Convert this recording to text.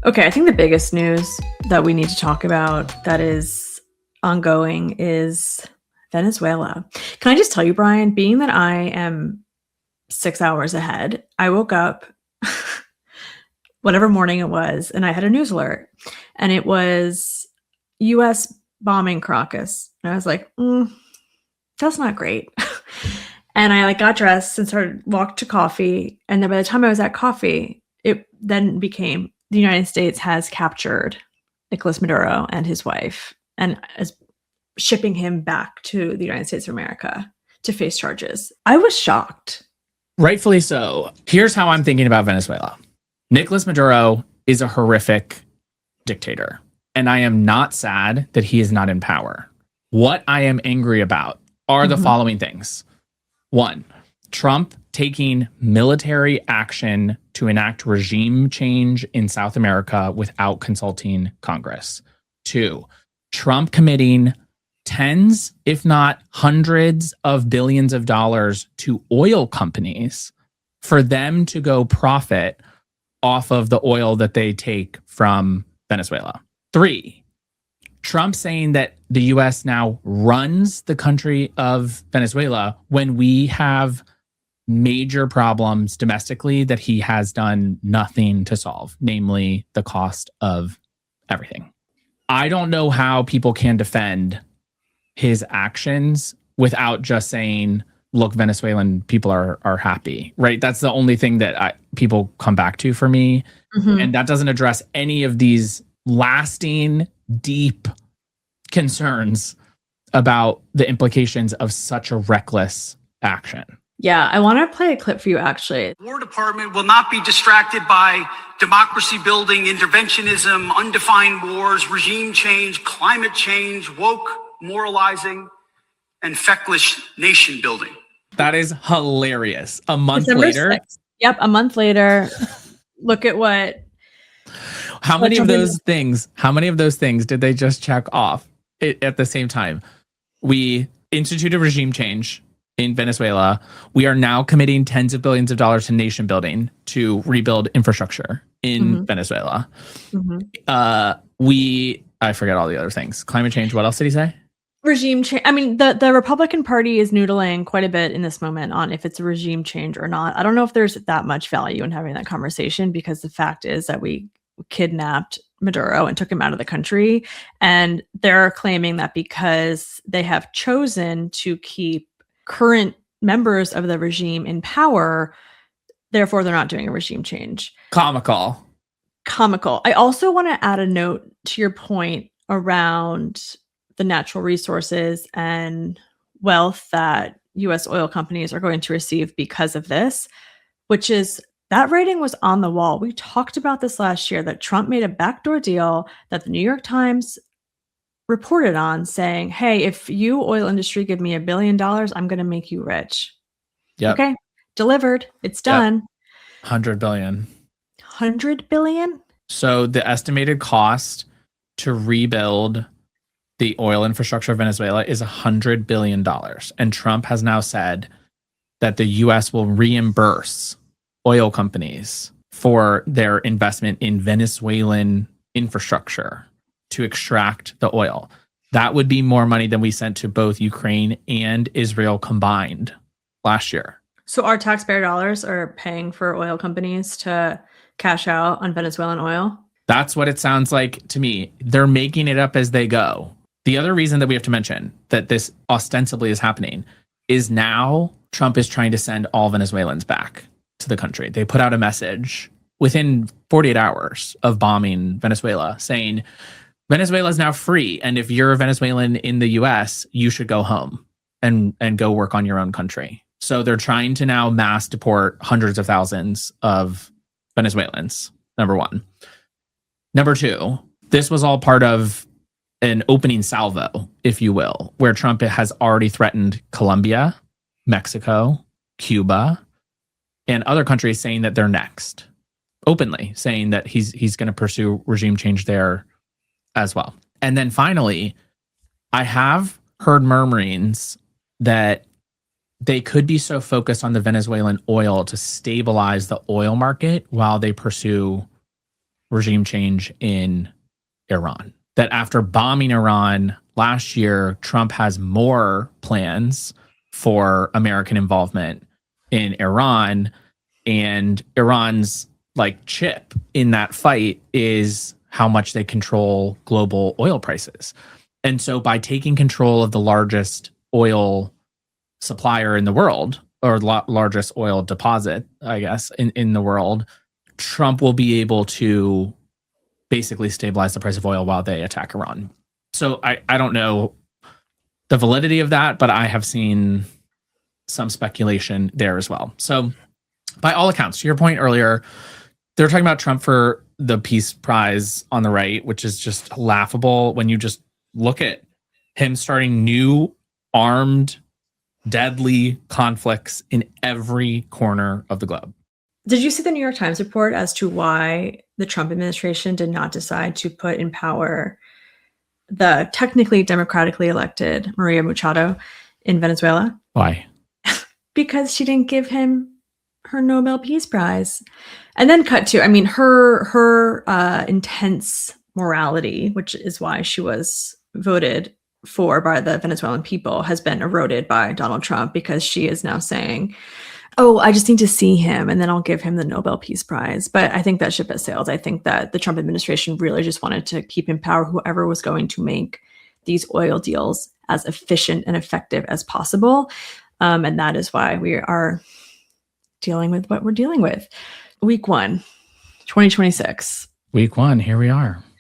Okay, I think the biggest news that we need to talk about that is ongoing is Venezuela. Can I just tell you, Brian, being that I am 6 hours ahead, I woke up whatever morning it was, and I had a news alert, and it was US bombing Caracas. And I was like, that's not great. And I got dressed and walked to coffee. And then by the time I was at coffee, it then became the United States has captured Nicolas Maduro and his wife and is shipping him back to the United States of America to face charges. I was shocked. Rightfully so. Here's how I'm thinking about Venezuela. Nicolas Maduro is a horrific dictator, and I am not sad that he is not in power. What I am angry about are the following things. One, Trump taking military action to enact regime change in South America without consulting Congress. Two, Trump committing tens, if not hundreds of billions of dollars to oil companies for them to go profit off of the oil that they take from Venezuela. Three, Trump saying that the U.S. now runs the country of Venezuela when we have major problems domestically that he has done nothing to solve, namely the cost of everything. I don't know how people can defend his actions without just saying, look, Venezuelan people are happy, right? That's the only thing that people come back to for me. And that doesn't address any of these lasting, deep concerns about the implications of such a reckless action. Yeah, I want to play a clip for you, actually. The War Department will not be distracted by democracy building, interventionism, undefined wars, regime change, climate change, woke moralizing, and feckless nation building. That is hilarious. A month December later. 6th. Yep, a month later. Look at what. How many of those things did they just check off at the same time? We instituted regime change in Venezuela. We are now committing tens of billions of dollars to nation building to rebuild infrastructure in Venezuela. I forget all the other things. Climate change. What else did he say? Regime change. I mean, the Republican Party is noodling quite a bit in this moment on if it's a regime change or not. I don't know if there's that much value in having that conversation, because the fact is that we kidnapped Maduro and took him out of the country. And they're claiming that because they have chosen to keep current members of the regime in power, therefore they're not doing a regime change. Comical. I also want to add a note to your point around the natural resources and wealth that U.S. oil companies are going to receive because of this, which is that writing was on the wall. We talked about this last year, that Trump made a backdoor deal that the New York Times reported on, saying, hey, if you oil industry give me $1 billion, I'm going to make you rich. Yep. Okay. Delivered. It's done. Yep. 100 billion. 100 billion? So the estimated cost to rebuild the oil infrastructure of Venezuela is $100 billion. And Trump has now said that the U.S. will reimburse oil companies for their investment in Venezuelan infrastructure to extract the oil. That would be more money than we sent to both Ukraine and Israel combined last year. So our taxpayer dollars are paying for oil companies to cash out on Venezuelan oil? That's what it sounds like to me. They're making it up as they go. The other reason that we have to mention that this ostensibly is happening is now Trump is trying to send all Venezuelans back to the country. They put out a message within 48 hours of bombing Venezuela saying, Venezuela is now free. And if you're a Venezuelan in the US, you should go home and go work on your own country. So they're trying to now mass deport hundreds of thousands of Venezuelans, number one. Number two, this was all part of an opening salvo, if you will, where Trump has already threatened Colombia, Mexico, Cuba, and other countries, saying that they're next, openly saying that he's going to pursue regime change there as well. And then finally, I have heard murmurings that they could be so focused on the Venezuelan oil to stabilize the oil market while they pursue regime change in Iran. That after bombing Iran last year, Trump has more plans for American involvement in Iran, and Iran's like chip in that fight is how much they control global oil prices. And so by taking control of the largest oil supplier in the world, or largest oil deposit, I guess, in the world, Trump will be able to basically stabilize the price of oil while they attack Iran. So I don't know the validity of that, but I have seen some speculation there as well. So by all accounts, to your point earlier, they're talking about Trump for the Peace Prize on the right, which is just laughable when you just look at him starting new armed, deadly conflicts in every corner of the globe. Did you see the New York Times report as to why the Trump administration did not decide to put in power the technically democratically elected Maria Machado in Venezuela? Why? Because she didn't give him her Nobel Peace Prize. And then cut to, I mean, her intense morality, which is why she was voted for by the Venezuelan people, has been eroded by Donald Trump, because she is now saying, oh, I just need to see him and then I'll give him the Nobel Peace Prize. But I think that ship has sailed. I think that the Trump administration really just wanted to keep in power whoever was going to make these oil deals as efficient and effective as possible. And that is why we are dealing with what we're dealing with. Week 1, 2026. Week 1, here we are.